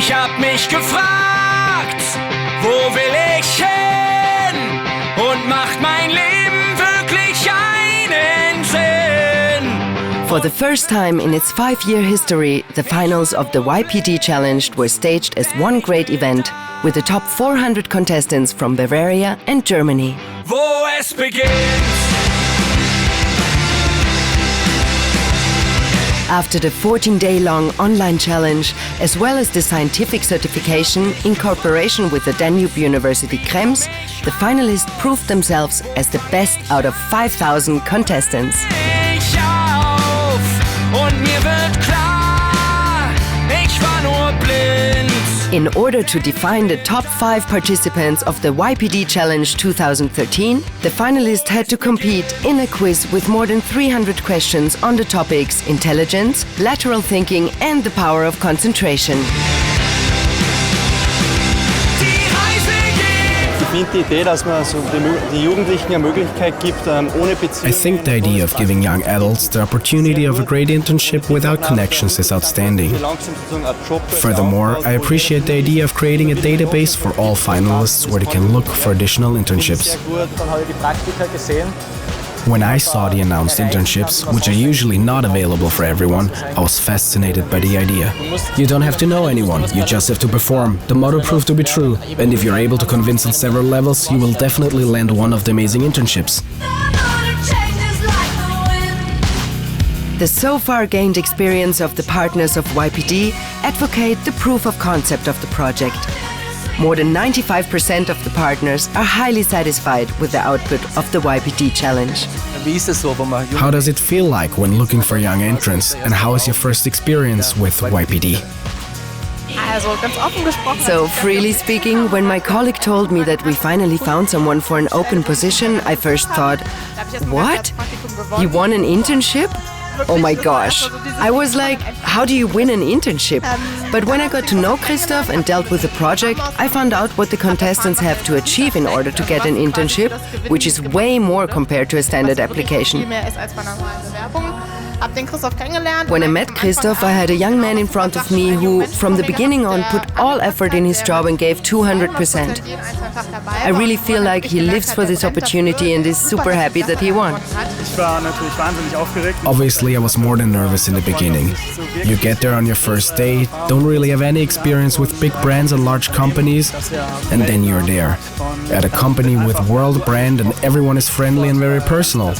Ich hab mich gefragt, wo will ich hin? Und macht mein Leben wirklich einen Sinn? For the first time in its 5-year history, the finals of the YPD-Challenge were staged as one great event with the top 400 contestants from Bavaria and Germany. Wo es beginnt. After the 14-day-long online challenge, as well as the scientific certification in cooperation with the Danube University Krems, the finalists proved themselves as the best out of 5,000 contestants. Ich auf und mir wird klar, ich war nur blind. In order to define the top 5 participants of the YPD Challenge 2013, the finalists had to compete in a quiz with more than 300 questions on the topics intelligence, lateral thinking and the power of concentration. I think the idea of giving young adults the opportunity of a great internship without connections is outstanding. Furthermore, I appreciate the idea of creating a database for all finalists where they can look for additional internships. When I saw the announced internships, which are usually not available for everyone, I was fascinated by the idea. You don't have to know anyone, you just have to perform. The motto proved to be true, and if you're able to convince on several levels, you will definitely land one of the amazing internships. The so far gained experience of the partners of YPD advocate the proof of concept of the project. More than 95% of the partners are highly satisfied with the output of the YPD Challenge. How does it feel like when looking for young entrants, and how is your first experience with YPD? So, freely speaking, when my colleague told me that we finally found someone for an open position, I first thought, what? You won an internship? Oh my gosh. I was like, how do you win an internship? But when I got to know Christoph and dealt with the project, I found out what the contestants have to achieve in order to get an internship, which is way more compared to a standard application. When I met Christoph, I had a young man in front of me who, from the beginning on, put all effort in his job and gave 200%. I really feel like he lives for this opportunity and is super happy that he won. Obviously, I was more than nervous in the beginning. You get there on your first day, don't really have any experience with big brands and large companies, and then you're there. At a company with world brand and everyone is friendly and very personal.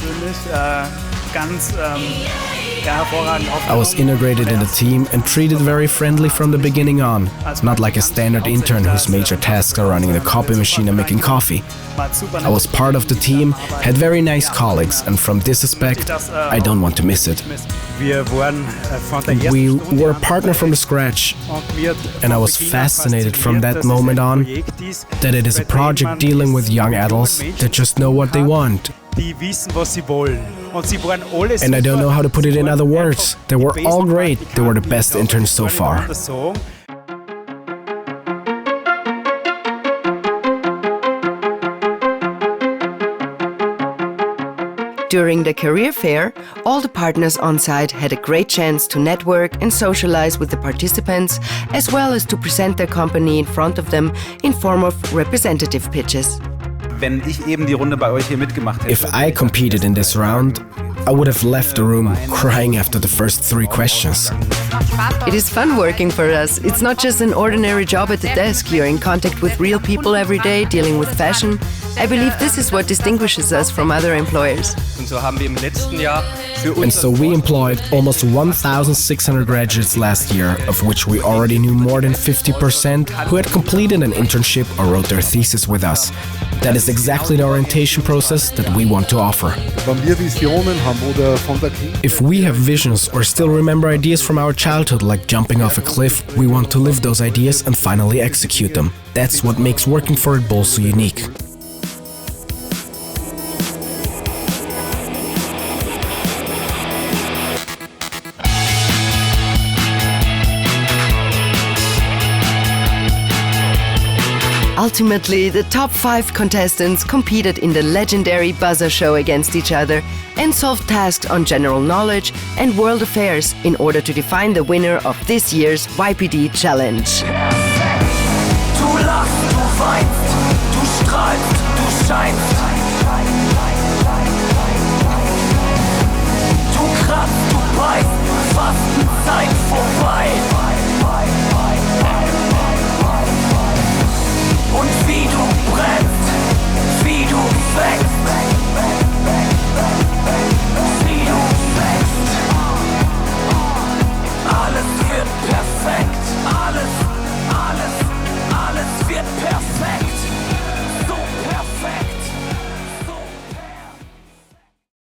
I was integrated in the team and treated very friendly from the beginning on, not like a standard intern whose major tasks are running the copy machine and making coffee. I was part of the team, had very nice colleagues, and from this aspect, I don't want to miss it. We were a partner from the scratch, and I was fascinated from that moment on that it is a project dealing with young adults that just know what they want. And I don't know how to put it in other words. They were all great. They were the best interns so far. During the career fair, all the partners on site had a great chance to network and socialize with the participants, as well as to present their company in front of them in form of representative pitches. If I competed in this round, I would have left the room crying after the first 3 questions. It is fun working for us. It's not just an ordinary job at the desk. You're in contact with real people every day, dealing with fashion. I believe this is what distinguishes us from other employers. And so we employed almost 1,600 graduates last year, of which we already knew more than 50% who had completed an internship or wrote their thesis with us. That is exactly the orientation process that we want to offer. If we have visions or still remember ideas from our childhood, like jumping off a cliff, we want to live those ideas and finally execute them. That's what makes working for Red Bull so unique. Ultimately, the top 5 contestants competed in the legendary buzzer show against each other and solved tasks on general knowledge and world affairs in order to define the winner of this year's YPD Challenge. Du lachst, du weinst, du strahlst, du scheinst.